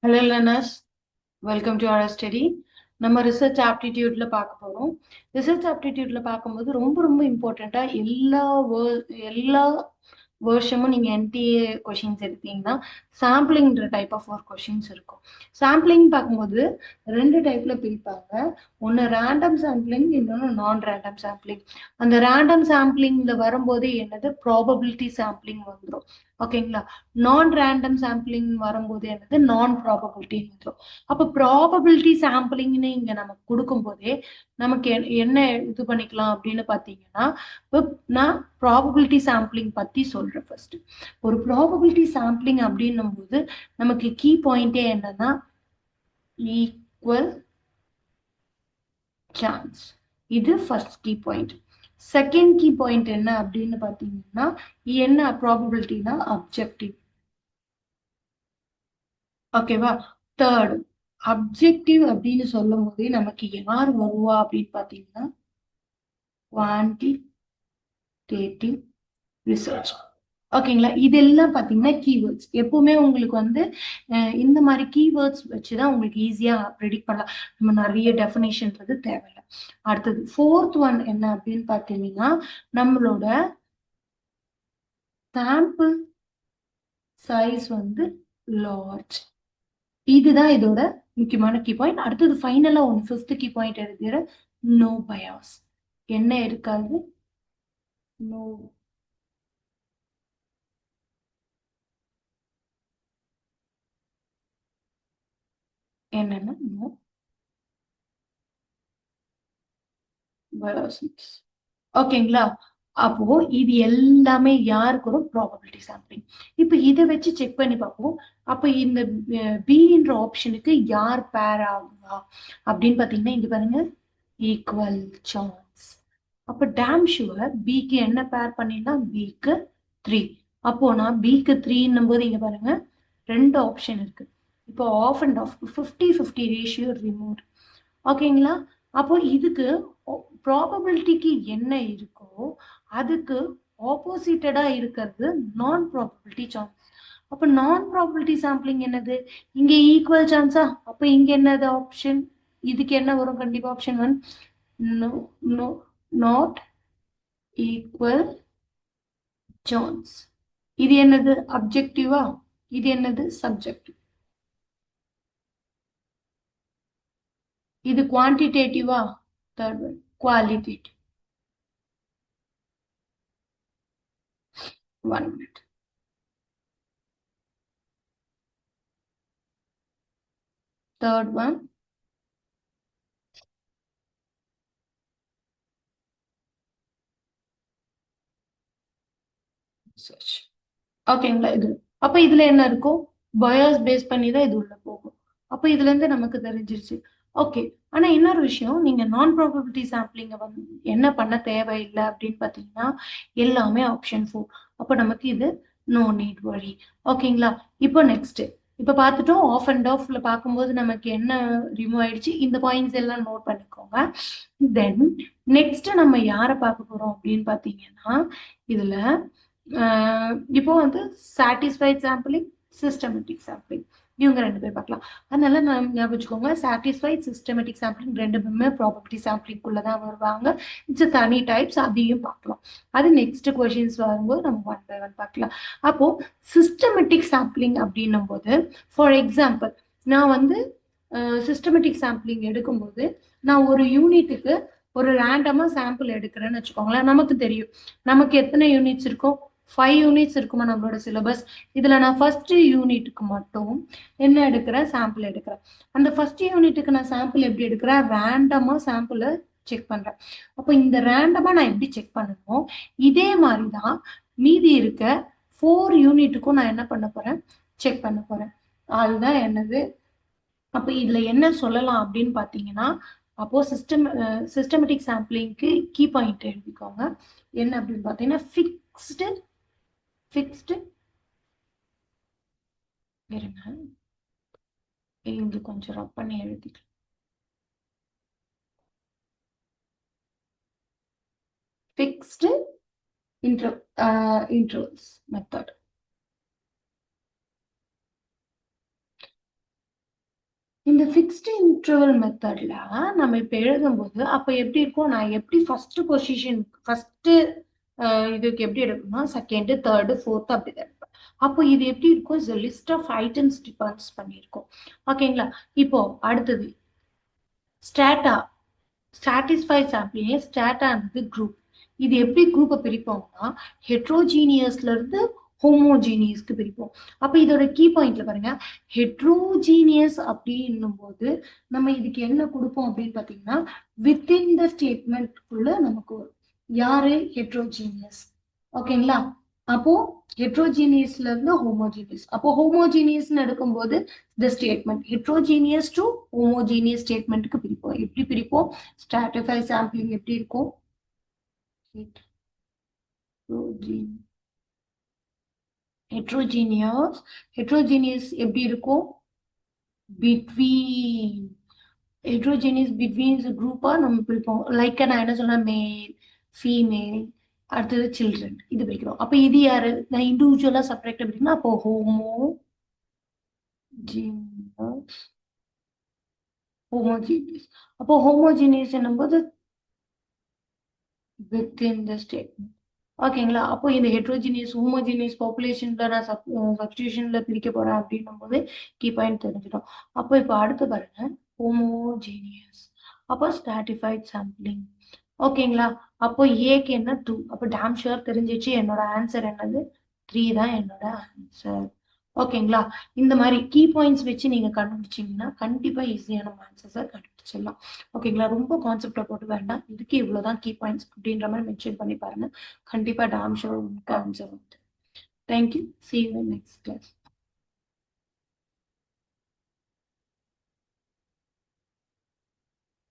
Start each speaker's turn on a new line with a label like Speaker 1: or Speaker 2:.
Speaker 1: Hello learners, welcome to our study. நம்ம research ஆப்டிடியூட்ல பார்க்க போறோம். ரிசர்ச் ஆப்டிடியூட்ல பார்க்கும்போது ரொம்ப இம்பார்ட்டண்டா எல்லா வருஷமும் நீங்க என்டிஏ கொஷின்ஸ் எடுத்தீங்கன்னா சாம்பிளிங்ன்ற டைப் ஆஃப் ஒரு கொஷின்ஸ் இருக்கும். சாம்பிளிங் பார்க்கும்போது ரெண்டு டைப்ல பிரிப்பாங்க. ஒன்னு ரேண்டம் சாம்பிளிங், இன்னொன்னு நான் ரேண்டம் சாம்பிளிங். அந்த ரேண்டம் சாம்பிளிங்ல வரும்போது என்னது ப்ராபபிலிட்டி சாம்பிளிங் வந்துடும். ஓகேங்களா? நான் ரேண்டம் சாம்பிளிங் வரும்போது என்னது நான் ப்ராபபிலிட்டி வந்துடும். அப்ப ப்ராபபிலிட்டி சாம்பிளிங்னு இங்க நமக்கு கொடுக்கும் போதே நமக்கு என்ன இது பண்ணிக்கலாம் அப்படின்னு பாத்தீங்கன்னா, நான் ப்ராபபிலிட்டி சாம்பிளிங் பத்தி சொல்றேன். ஃபர்ஸ்ட் ஒரு ப்ராபபிலிட்டி சாம்பிளிங் அப்படின்னும் போது நமக்கு கீ பாயிண்டே என்னன்னா ஈக்குவல் சான்ஸ். இது first key point. Second key point என்ன அப்படின்னு பாத்தீங்கன்னா, என்ன ப்ராபபிலிட்டினா அப்ஜெக்டிவ். ஓகேவா? தேர்ட் அப்ஜெக்டிவ் அப்படின்னு சொல்லும் போதே நமக்கு யார் வருவா அப்படின்னு பாத்தீங்கன்னா குவான்டிடேட்டிவ் ரிசர்ச். ஓகேங்களா? இதெல்லாம் பாத்தீங்கன்னா கீவேர்ட்ஸ். எப்பவுமே உங்களுக்கு வந்து இந்த மாதிரி கீவேர்ட்ஸ் வச்சுதான் உங்களுக்கு ஈஸியா ப்ரெடிக்ட் பண்ணலாம். நம்ம நிறைய டெஃபினேஷன்றது தேவையில்லை. அடுத்தது ஃபோர்த் ஒன் என்ன அப்படின்னு பாத்தீங்கன்னா நம்மளோட சாம்பிள் சைஸ் வந்து லார்ஜ். இதுதான் இதோட முக்கியமான கீ பாயிண்ட். அடுத்தது ஃபைனலா ஒன்று ஃபிஃப்த் கீ பாயிண்ட் எழுதிற நோ பயாஸ். என்ன இருக்காது? நோ என்னன்னா நோ பயாசிஸ். ஓகேங்களா? அப்போ இது எல்லாமே யாருக்கு வரும்? Probability sampling. இப்ப இதை வச்சு செக் பண்ணி பார்ப்போம். அப்ப இந்த பின்ற ஆப்ஷனுக்கு யார் பேர் ஆகுவா அப்படின்னு பாத்தீங்கன்னா இங்க பாருங்க, ஈக்குவல் சான்ஸ். அப்ப டேம் ஷுவர் பிக்கு என்ன பேர் பண்ணினா பிக்கு 3. அப்போ நான் பிக்கு 3 போது இங்க பாருங்க ரெண்டு ஆப்ஷன் இருக்கு. இப்போ half and half 50-50 ratio remove. ஓகேங்களா? அப்போ இதுக்கு ப்ராபபிலிட்டிக்கு என்ன இருக்கோ அதுக்கு ஆப்போசிட்டடா இருக்கிறது நான் ப்ராபபிலிட்டி சான்ஸ். அப்ப நான் ப்ராபபிலிட்டி சாம்பிளிங் என்னது? இங்க ஈக்குவல் சான்ஸா? அப்ப இங்க என்னது ஆப்ஷன்? இதுக்கு என்ன வரும்? கண்டிப்பா option 1. No no not equal chance. இது என்னது? அப்ஜெக்டிவா? இது என்னது? சப்ஜெக்டிவ். இது குவான்டிடேட்டிவா? Third one qualitative. 1 minute. Third one search. ஓகேங்களா? இது அப்ப இதுல என்ன இருக்கும்? பயாஸ் பேஸ் பண்ணி தான் இது உள்ள போகும். அப்ப இதுல இருந்து நமக்கு தெரிஞ்சிருச்சு. ஓகே. ஆனா இன்னொரு விஷயம், நீங்க நான் ப்ராபபிலிட்டி சாம்பிளிங்க வந்து என்ன பண்ண தேவையில்லை அப்படின்னு பாத்தீங்கன்னா எல்லாமே ஆப்ஷன் 4. அப்ப நமக்கு இது நோ நீட் வழி. ஓகேங்களா? இப்போ நெக்ஸ்ட் இப்ப பார்த்துட்டோம். ஆஃப் அண்ட் ஆஃப்ல பார்க்கும்போது நமக்கு என்ன ரிமூவ் ஆயிடுச்சு. இந்த பாயிண்ட்ஸ் எல்லாம் நோட் பண்ணிக்கோங்க. தென் நெக்ஸ்ட் நம்ம யாரை பார்க்க போறோம் அப்படின்னு பாத்தீங்கன்னா இதுல இப்போ வந்து சாட்டிஸ்ஃபைட் சாம்பிளிங், சிஸ்டமேட்டிக் சாம்பிளிங், இவங்க ரெண்டு பேர் பார்க்கலாம். அதனால நான் ஞாபகம் வச்சுக்கோங்க, சாட்டிஸ்ஃபைட் சிஸ்டமேட்டிக் சாம்பிளிங் ரெண்டு பேருமே ப்ராபபிலிட்டி சாம்பிளிங்குள்ள தான் வருவாங்க. இட்ஸ் தனி டைப்ஸ், அதையும் பார்க்கலாம். அது நெக்ஸ்ட் கொஷின்ஸ் வரும்போது நம்ம ஒன் பை ஒன் பார்க்கலாம். அப்போ சிஸ்டமேட்டிக் சாம்பிளிங் அப்படின்னும் போது ஃபார் எக்ஸாம்பிள் நான் வந்து சிஸ்டமேட்டிக் சாம்பிளிங் எடுக்கும்போது நான் ஒரு யூனிட்டுக்கு ஒரு ரேண்டமா சாம்பிள் எடுக்கிறேன்னு வச்சுக்கோங்களேன். நமக்கு தெரியும் நமக்கு எத்தனை யூனிட்ஸ் இருக்கும்? 5 யூனிட்ஸ் இருக்குமா நம்மளோட சிலபஸ். இதுல நான் ஃபர்ஸ்ட் யூனிட்டுக்கு மட்டும் என்ன எடுக்கிறேன்? சாம்பிள் எடுக்கிறேன். அந்த ஃபர்ஸ்ட் யூனிட்டுக்கு நான் சாம்பிள் எப்படி எடுக்கிறேன்? ரேண்டமா சாம்பிளை செக் பண்றேன். அப்போ இந்த ரேண்டமா நான் எப்படி செக் பண்ணணும், இதே மாதிரிதான் மீதி இருக்க 4 யூனிட்டுக்கும் நான் என்ன பண்ண போறேன்? செக் பண்ண போறேன். அதுதான் என்னது? அப்ப இதுல என்ன சொல்லலாம் அப்படின்னு பாத்தீங்கன்னா, அப்போ சிஸ்டமேட்டிக் சாம்பிளிங்க்கு கீ பாயிண்ட் எழுதிக்கோங்க. என்ன அப்படின்னு பாத்தீங்கன்னா ஃபிக்ஸ்டு ஃபிக்ஸ்டு இருங்க, இங்க கொஞ்சம் ரப் பண்ணி எழுதிக்கலாம். Fixed intervals method. இந்த ஃபிக்ஸ்டு இன்டர்வல் மெத்தட்ல நம்ம இப்ப எழுதும்போது அப்ப எப்படி இருக்கும், நான் எப்படி ஃபர்ஸ்ட் இதுக்கு எப்படி எடுக்கணும்னா செகண்ட் தேர்டு ஃபோர்த் அப்படி தான் எடுப்பேன். அப்போ இது எப்படி இருக்கும், லிஸ்ட் ஆஃப் ஐட்டம்ஸ் டிபெண்ட்ஸ் பண்ணியிருக்கோம். ஓகேங்களா. இப்போ அடுத்தது ஸ்டாட்டா, ஸ்டாட்டிஸ்ஃபை சாம்பிளிங் ஸ்டாட்டான்றது குரூப். இது எப்படி குரூப்பை பிரிப்போம்னா ஹெட்ரோஜீனியஸ்ல இருந்து ஹோமோஜீனியஸ்க்கு பிரிப்போம். அப்ப இதோட கீ பாயிண்ட்ல பாருங்க, ஹெட்ரோஜீனியஸ் அப்படின்னும் போது நம்ம இதுக்கு என்ன கொடுப்போம் அப்படின்னு பாத்தீங்கன்னா வித்தின் த ஸ்டேட்மெண்ட்குள்ள நமக்கு வரும். யாரு ஹெட்ரோஜீனியஸ். ஓகேங்களா. அப்போ ஹெட்ரோஜீனியஸ்ல இருந்து ஹோமோஜீனியஸ். அப்போ ஹோமோஜீனியஸ்னு எடுக்கும்போது the statement heterogeneous to homogeneous statementக்கு பிரிப்போம். எப்படி பிரிப்போம், stratify sampling எப்படி இருக்கும், heterogeneous எப்படி இருக்கும், between heterogeneous between குரூப்பா நம்ம பிரிப்போம். லைக் நான் என்ன சொன்னேன், மேல் ஃபீமேல் அடுத்தது சில்ட்ரன் இது பிரிக்கிறோம். அப்ப இது யாரு, நான் இண்டிவிஜுவலா செப்பரேட்டா பிரிக்கணும். அப்போ ஹோமோஜீனியஸ். அப்போ ஹோமோஜீனியஸ் என்னும்போது within the statement. ஓகேங்களா. அப்போ இந்த ஹெட்ரோஜீனியஸ் ஹோமோஜீனியஸ் பாப்புலேஷன்ல நான் சப்ஸ்டியூஷன்ல பிரிக்க போறேன் அப்படின்னும் போது கீ பாயிண்ட் தெரிஞ்சிடும். அப்போ இப்போ அடுத்து பாருங்க ஹோமோஜீனியஸ், அப்போ ஸ்ட்ராட்டிஃபைட் சாம்பிளிங். ஓகேங்களா. அப்போ ஏக்கு என்ன 2, அப்போ டேம் ஷுர் தெரிஞ்சிச்சு என்னோட ஆன்சர் என்னது 3 தான் என்னோட ஆன்சர். ஓகேங்களா. இந்த மாதிரி கீ பாயிண்ட்ஸ் வச்சு நீங்க கண்டுபிடிச்சீங்கன்னா கண்டிப்பா ஈஸியான ஆன்சர்ஸை கண்டுபிடிச்சிடலாம். ஓகேங்களா. ரொம்ப கான்செப்டை போட்டு வேண்டாம், இதுக்கு இவ்வளவுதான் கீ பாயிண்ட்ஸ் அப்படின்ற மாதிரி மென்ஷன் பண்ணி பாருங்க. கண்டிப்பா டாம் ஷோர் உங்களுக்கு ஆன்சர் வந்து. Thank you. See you in next class.